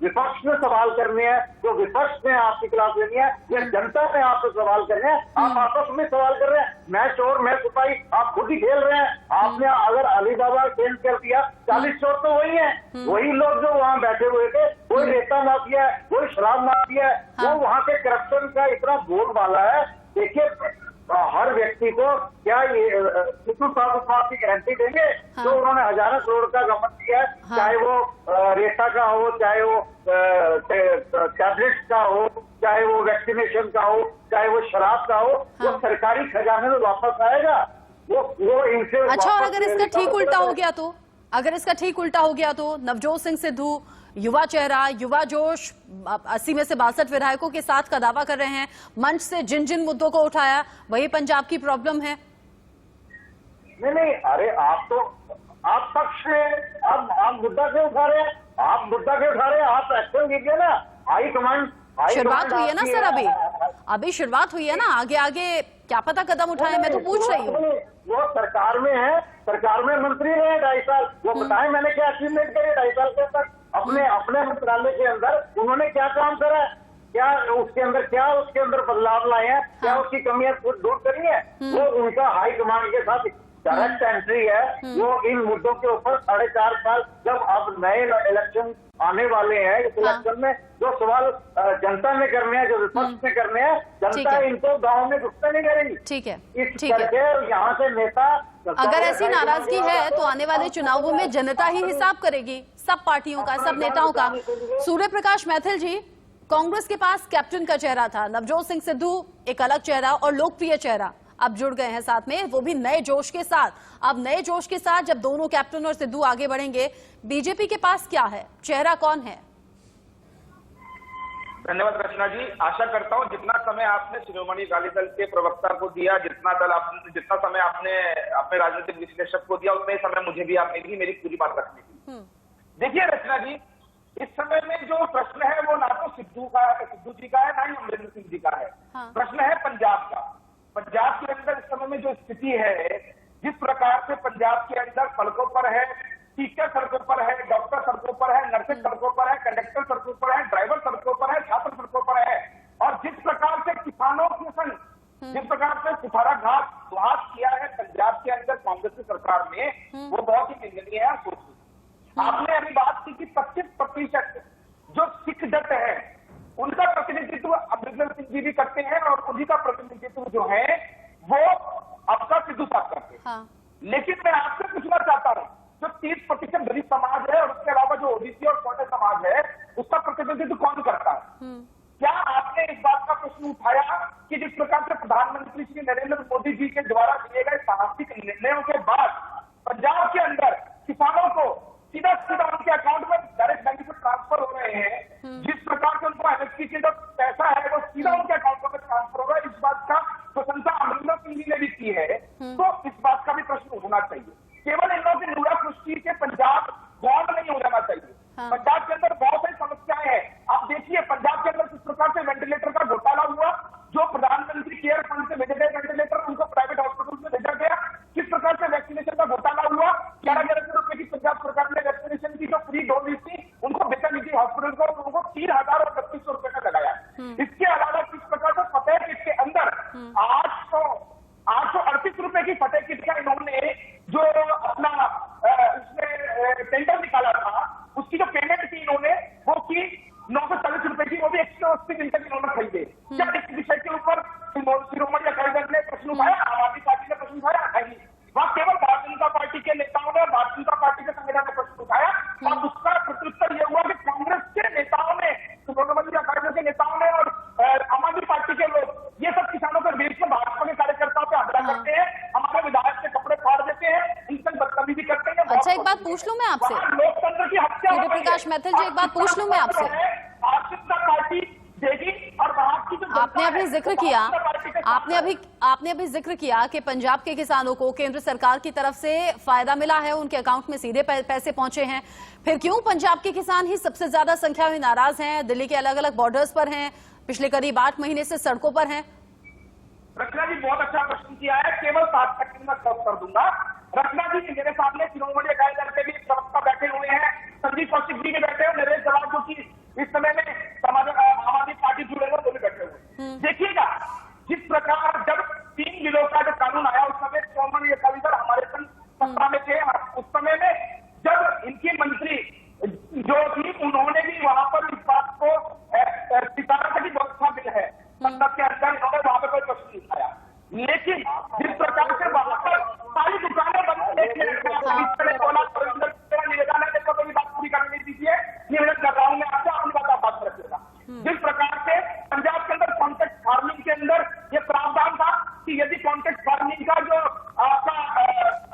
विपक्ष ने सवाल करने हैं, जो विपक्ष ने आपके खिलाफ लेनी है, या जनता ने आपसे सवाल करने हैं, आप आपस में सवाल कर रहे हैं। मैं चोर मैं सिपाही आप खुद ही खेल रहे हैं। आपने अगर अलीबाबा चेंज कर दिया, 40 चोर तो वही है, वही लोग जो वहाँ बैठे हुए थे, कोई रेता माफिया है, कोई शराब माफिया है, वो वहाँ पे करप्शन का इतना बोलबाला है। देखिए हर व्यक्ति को क्या ये सिद्धू साहब की गारंटी देंगे जो उन्होंने हजारों करोड़ का गबन किया है, चाहे वो रेता का हो, चाहे वो टैबलेट्स का हो, चाहे वो वैक्सीनेशन का हो, चाहे वो शराब का हो, वो सरकारी खजाने में वापस आएगा। वो इनसे अच्छा, और अगर इसका ठीक उल्टा हो गया तो, अगर इसका ठीक उल्टा हो गया तो नवजोत सिंह सिद्धू युवा चेहरा, युवा जोश, 80 में से 62 विधायकों के साथ का दावा कर रहे हैं, मंच से जिन जिन मुद्दों को उठाया वही पंजाब की प्रॉब्लम है। नहीं, अरे आप पक्ष से आप मुद्दा क्यों उठा रहे हैं? आप मुद्दा क्यों उठा रहे हैं? आप एक्शन कीजिए ना। हाईकमांड शुरुआत हुई है ना सर, अभी शुरुआत हुई है ना, आगे आगे क्या पता कदम उठाए, मैं तो पूछ रही हूँ। वो सरकार में है, सरकार में मंत्री रहे 2.5 साल, वो बताएं मैंने क्या अचीवमेंट करे 2.5 साल के अंदर अपने मंत्रालय के अंदर उन्होंने क्या काम करा, क्या उसके अंदर बदलाव लाए हैं, क्या उसकी कमियां दूर करी है। वो उनका हाईकमांड के साथ डायरेक्ट एंट्री है। वो इन मुद्दों के ऊपर 4.5 साल, जब अब नए इलेक्शन आने वाले हैं, इस इलेक्शन में जो सवाल जनता ने करने हैं, जो विपक्ष ने करने हैं, जनता इनको गाँव में घुसने नहीं करेगी। ठीक है, इस करके यहाँ से नेता, अगर ऐसी नाराजगी है तो आने वाले चुनावों में जनता ही हिसाब करेगी, सब पार्टियों का, सब नेताओं का। सूर्य प्रकाश मैथिल जी, कांग्रेस के पास कैप्टन का चेहरा था, नवजोत सिंह सिद्धू एक अलग चेहरा और लोकप्रिय चेहरा अब जुड़ गए हैं साथ में, वो भी नए जोश के साथ। अब नए जोश के साथ जब दोनों कैप्टन और सिद्धू आगे बढ़ेंगे, बीजेपी के पास क्या है, चेहरा कौन है? धन्यवाद रचना जी। आशा करता हूं जितना समय आपने शिरोमणि अकाली दल के प्रवक्ता को दिया, जितना समय आपने अपने राजनीतिक विश्लेषक को दिया, उतने समय मुझे भी आप देंगी मेरी पूरी बात रखने की। देखिए रचना जी, इस समय में जो प्रश्न है वो ना तो सिद्धू जी का है, ना ही अमरिंदर सिंह जी का है। प्रश्न है पंजाब का। पंजाब के अंदर इस समय में जो स्थिति है, जिस प्रकार से पंजाब के अंदर सड़कों पर है, टीचर सड़कों पर है, डॉक्टर सड़कों पर है, नर्सें सड़कों पर है, कंडक्टर सड़कों पर है, ड्राइवर सड़कों पर है, छात्र सड़कों पर है, और जिस प्रकार से किसानों के संग जिस प्रकार से कुठाराघात किया है पंजाब के अंदर कांग्रेस की सरकार ने, वो बहुत ही निंदनीय है। सोचिए, आपने अभी बात की कि 25% जो सिख जट है उनका प्रतिनिधित्व अमरिंदर सिंह जी भी करते हैं, और उन्हीं का प्रतिनिधित्व जो है वो आपका सिद्धू साहब करते हैं। लेकिन मैं आपसे पूछना चाहता हूं, जो 30% दलित समाज है और उसके अलावा जो ओबीसी और कोटे समाज है, उसका प्रतिनिधित्व कौन करता है? क्या आपने इस बात का प्रश्न उठाया कि जिस प्रकार से प्रधानमंत्री श्री नरेंद्र मोदी जी के द्वारा लिए गए साहसिक निर्णयों के बाद पंजाब के अंदर किसानों को सीधा उनके अकाउंट में डायरेक्ट बेनिफिट ट्रांसफर हो रहे हैं, जिस प्रकार से उनको एमएसपी के जो पैसा है वो सीधा उनके अकाउंट में ट्रांसफर हो रहा है, इस बात का प्रशंसा अमरिंदर सिंह जी ने भी की है। तो इस बात का भी प्रश्न उठना चाहिए। केवल इन लोगों की नूरा सृष्टि के पंजाब बॉन्ड नहीं हो जाना चाहिए। पंजाब के अंदर बहुत सारी समस्याएं हैं। आप देखिए पंजाब के अंदर किस प्रकार से वेंटिलेटर का घोटाला हुआ, जो प्रधानमंत्री केयर फंड से भेजे गए वेंटिलेटर उनको प्राइवेट हॉस्पिटल में भेजा गया। किस प्रकार से वैक्सीनेशन का घोटाला हुआ, 11,000 रुपए की पंजाब सरकार ने वैक्सीनेशन की जो फ्री डोज थी उनको बेचा निजी हॉस्पिटल को, उनको 3,000 और 3,500 रुपए का लगाया। इसके अलावा किस प्रकार से फतेह किट के अंदर 838 रुपए की फतेह किट का इन्होंने जो अपना उसमें टेंडर निकाला था, उसकी जो पेमेंट थी इन्होंने वो की 940 रुपए की, वो भी 180 दिन तक इन्होंने खरीदे। क्या इस विषय के ऊपर शिरोमणि अकाली दल ने प्रश्न उठाया, आम आदमी पार्टी ने प्रश्न उठाया? नहीं, वहां केवल भारतीय जनता पार्टी के नेताओं ने, भारतीय जनता पार्टी के संगठन ने प्रश्न उठाया, और उसका प्रत्युत्तर यह हुआ कि कांग्रेस के नेताओं ने, शिरोमणि अकाली दल के नेताओं ने और आम आदमी पार्टी के लोग ये सब किसानों के बीच में भाजपा के कार्यकर्ताओं पे हमला करते हैं, हमारे विधायक के कपड़े फाड़ देते हैं, इनसे बदतमीजी करते हैं। अच्छा, एक बात पूछ लूं मैं आपसे, लोकतंत्र की हत्या सूर्य प्रकाश मैथिल जी, एक बात पूछ लूं मैं आपसे। भारतीय जनता पार्टी देगी और वहां की जो आपने अभी जिक्र किया आपने अभी जिक्र किया कि पंजाब के किसानों को केंद्र सरकार की तरफ से फायदा मिला है, उनके अकाउंट में सीधे पैसे पहुंचे हैं। फिर क्यों पंजाब के किसान ही सबसे ज्यादा संख्या में नाराज हैं, दिल्ली के अलग अलग बॉर्डर्स पर हैं, पिछले करीब 8 महीने से सड़कों पर हैं? रचना जी बहुत अच्छा प्रश्न किया है, केवल 7 सेकंड में उत्तर कर दूंगा। रचना जी मेरे सामने शिरोमणि अकाली दल के भी प्रवक्ता बैठे हुए हैं, संजीव कौशिक जी भी बैठे हुए, नरेश जवाब जो की इस समय में आम आदमी पार्टी जुड़े हुए वो भी बैठे हुए। देखिएगा जिस प्रकार जब 3 बिलों का जो कानून आया उस समय शिरोमणि अकाली दल हमारे संग सत्ता में थे। उस समय में जब इनके मंत्री जो थी उन्होंने भी वहां पर इस बात को स्वीकारा था कि बहुत अच्छा बिल है, संसद के अंदर इन्होंने वहां पर कोई प्रश्न नहीं उठाया। लेकिन जिस प्रकार से वहां पर सारी दुकानें बंद निवेदन है, देखो मेरी बात पूरी करने दीजिए, निवेदन कर रहा हूं मैं आपसे, अपनी बात आप बात रखिएगा। जिस प्रकार से पंजाब के अंदर कॉन्ट्रैक्ट फार्मिंग के अंदर ये प्रावधान था कि यदि कॉन्ट्रैक्ट फार्मिंग का जो आपका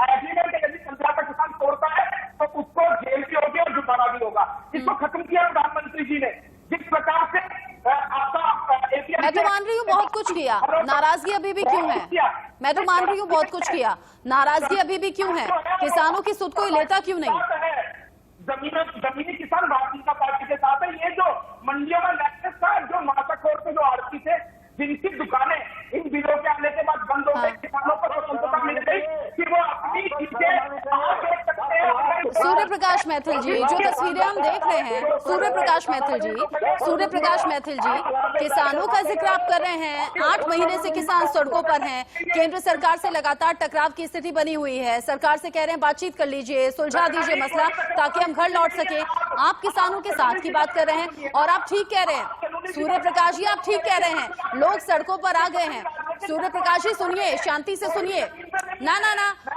एग्रीमेंट है, यदि पंजाब का किसान तोड़ता है तो उसको जेल भी होगी और जुर्माना भी होगा। इसको खत्म किया प्रधानमंत्री जी ने। जिस प्रकार से मैं तो मान रही हूँ बहुत कुछ किया, नाराजगी अभी भी क्यों है? मैं तो मान रही हूँ बहुत कुछ किया, नाराजगी अभी भी क्यों है? किसानों की सुध कोई लेता क्यों नहीं? जमीनी किसान भारतीय जनता पार्टी के साथ है। ये जो मंडियों में नेक्सस था, जो माताखोर के जो आड़ती थे, जिनकी दुकानें इन बिलों के आने के बाद बंद हो गई, किसानों को स्वतंत्रता मिल गई कि वो अपनी चीजें बेच सकते हैं। सूर्य प्रकाश मैथिल जी, जो तस्वीरें हम देख रहे हैं, सूर्य प्रकाश मैथिल जी, किसानों का जिक्र आप कर रहे हैं। 8 महीने से किसान सड़कों पर हैं, केंद्र सरकार से लगातार टकराव की स्थिति बनी हुई है, सरकार से कह रहे हैं बातचीत कर लीजिए, सुलझा दीजिए मसला ताकि हम घर लौट सके। आप किसानों के साथ की बात कर रहे हैं और आप ठीक कह रहे हैं सूर्य प्रकाश जी, आप ठीक कह रहे हैं, लोग सड़कों पर आ गए हैं। सूर्य प्रकाश जी सुनिए, शांति से सुनिए, ना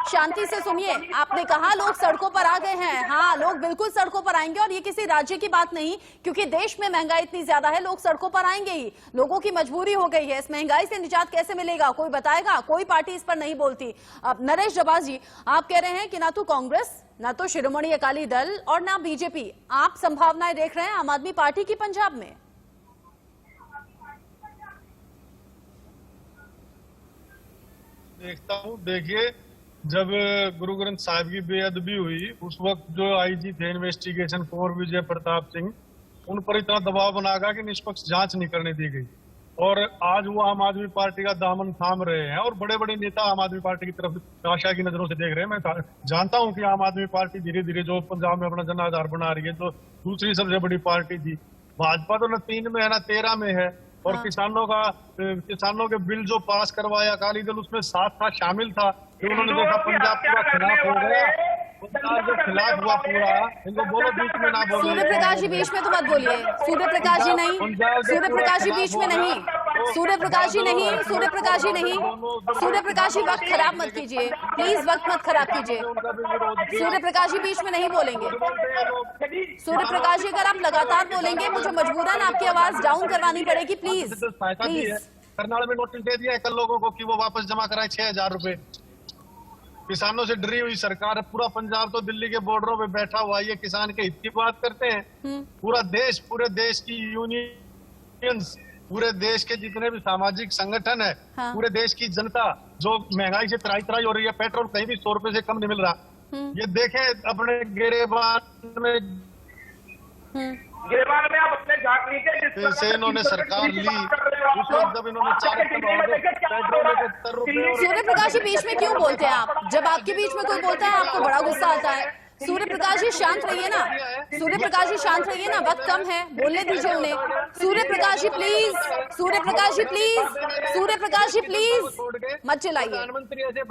शांति से सुनिए। आपने कहा लोग सड़कों पर आ गए हैं, हाँ लोग बिल्कुल सड़कों पर आएंगे और ये किसी राज्य की बात नहीं, क्योंकि देश में महंगाई इतनी ज्यादा है, लोग सड़कों पर आएंगे ही, लोगों की मजबूरी हो गई है। इस महंगाई से निजात कैसे मिलेगा कोई बताएगा? कोई पार्टी इस पर नहीं बोलती। अब नरेश जबाज जी, आप कह रहे हैं कि ना तो कांग्रेस, ना तो शिरोमणि अकाली दल और ना बीजेपी, आप संभावनाएं देख रहे हैं आम आदमी पार्टी की पंजाब में? देखता हूँ, देखिए जब गुरु ग्रंथ साहिब की बेअदबी हुई उस वक्त जो आईजी थे इन्वेस्टिगेशन कुंवर विजय प्रताप सिंह, उन पर इतना दबाव बनागा कि निष्पक्ष जांच नहीं करने दी गई और आज वो आम आदमी पार्टी का दामन थाम रहे हैं और बड़े बड़े नेता आम आदमी पार्टी की तरफ आशा की नजरों से देख रहे हैं। मैं जानता हूं कि आम आदमी पार्टी धीरे धीरे जो पंजाब में अपना जन आधार बना रही है, जो दूसरी सबसे बड़ी पार्टी थी, भाजपा तो न 3 में है न 13 में है और किसानों के बिल जो पास करवाया अकाली दल उसमें साथ था, शामिल था। फिर उन्होंने देखा पंजाब पूरा खिलाफ हो गया, पंजाब जो खिलाफ हुआ पूरा, इनको बोलो बीच में ना बोलो। सूर्य प्रकाश जी बीच में तो मत बोलिए, सूर्य प्रकाश जी नहीं, सूर्य प्रकाश जी बीच में नहीं, सूर्य प्रकाश जी नहीं, सूर्य प्रकाश जी नहीं, सूर्य प्रकाश जी वक्त खराब मत कीजिए प्लीज, वक्त मत खराब कीजिए। सूर्य प्रकाश जी बीच में नहीं बोलेंगे। सूर्य प्रकाश जी अगर आप लगातार बोलेंगे मुझे मजबूरन आपकी आवाज डाउन करवानी पड़ेगी, प्लीज प्लीज। करनाल में नोटिस दे दिया है कल लोगों को कि वो वापस जमा कराए 6000 रुपए। किसानों से डरी हुई सरकार, पूरा पंजाब तो दिल्ली के बॉर्डरों पे बैठा हुआ, ये किसान के हित की बात करते हैं। पूरे देश की यूनियंस, पूरे देश के जितने भी सामाजिक संगठन है, पूरे देश की जनता जो महंगाई से त्राई हो रही है, पेट्रोल कहीं भी 100 रुपए से कम नहीं मिल रहा। ये देखें अपने गिरेबान में आप अपने झांक लीजिए से इन्होंने सरकार ली, उस वक्त जब इन्होंने 4 सूर्य प्रकाश जी बीच में क्यों बोलते हैं आप? जब आपके बीच में कोई बोलता है आपको बड़ा गुस्सा आता है। सूर्य प्रकाश जी शांत रहिए ना, सूर्य प्रकाश जी शांत रहिए ना, वक्त कम है, बोलने दीजिए उन्हें। Surya Prakash ji please, Surya Prakash ji please, Surya Prakash ji please मत चिल्लाइए। प्रधानमंत्री ऐसे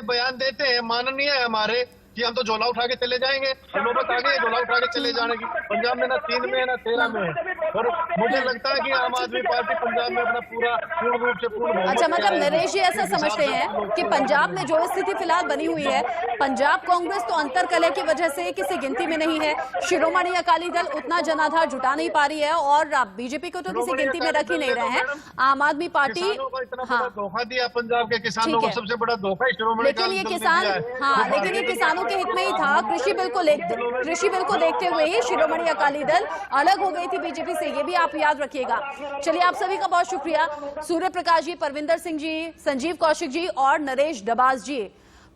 बयान देते हैं माननीय है हमारे कि हम तो झोला उठा के चले जाएंगे, और नौबत आ गई झोला उठा के चले जाने की। पंजाब में ना 3 में है ना 13 में है, और मुझे लगता है कि आम आदमी पार्टी पंजाब में अपना पूर्ण रूप से पूर्ण। अच्छा, मतलब नरेश जी ऐसा समझते हैं कि पंजाब में जो स्थिति फिलहाल बनी हुई है, पंजाब कांग्रेस तो अंतरकलह की वजह से किसी गिनती में नहीं है, शिरोमणि अकाली दल उतना जनाधार जुटा नहीं पा रही है और बीजेपी को तो किसी गिनती में रख ही नहीं रहे हैं। आम आदमी पार्टी धोखा दिया पंजाब के किसानों को, सबसे बड़ा धोखा शिरोमणि, लेकिन ये किसान, हाँ लेकिन ये किसानों दल के हित में ही था। कृषि बिल को देखते हुए ही शिरोमणि अकाली दल अलग हो गई थी बीजेपी से, ये भी आप याद रखिएगा। चलिए, आप सभी का बहुत शुक्रिया, सूर्य प्रकाश जी, परविंदर सिंह जी, संजीव कौशिक जी और नरेश डबास जी।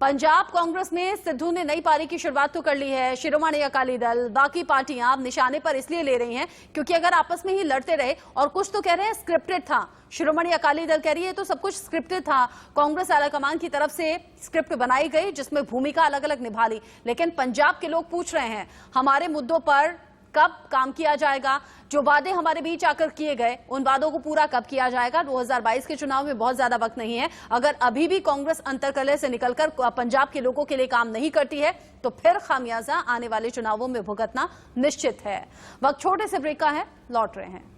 पंजाब कांग्रेस में सिद्धू ने नई पारी की शुरुआत तो कर ली है। शिरोमणि अकाली दल, बाकी पार्टियां अब निशाने पर इसलिए ले रही हैं क्योंकि अगर आपस में ही लड़ते रहे, और कुछ तो कह रहे हैं स्क्रिप्टेड था, शिरोमणि अकाली दल कह रही है तो सब कुछ स्क्रिप्टेड था, कांग्रेस आलाकमान की तरफ से स्क्रिप्ट बनाई गई जिसमें भूमिका अलग अलग निभा ली। लेकिन पंजाब के लोग पूछ रहे हैं हमारे मुद्दों पर कब काम किया जाएगा, जो वादे हमारे बीच आकर किए गए उन वादों को पूरा कब किया जाएगा। 2022 के चुनाव में बहुत ज्यादा वक्त नहीं है। अगर अभी भी कांग्रेस अंतर्कलह से निकलकर पंजाब के लोगों के लिए काम नहीं करती है तो फिर खामियाजा आने वाले चुनावों में भुगतना निश्चित है। वक्त छोटे से ब्रेक का है, लौट रहे हैं।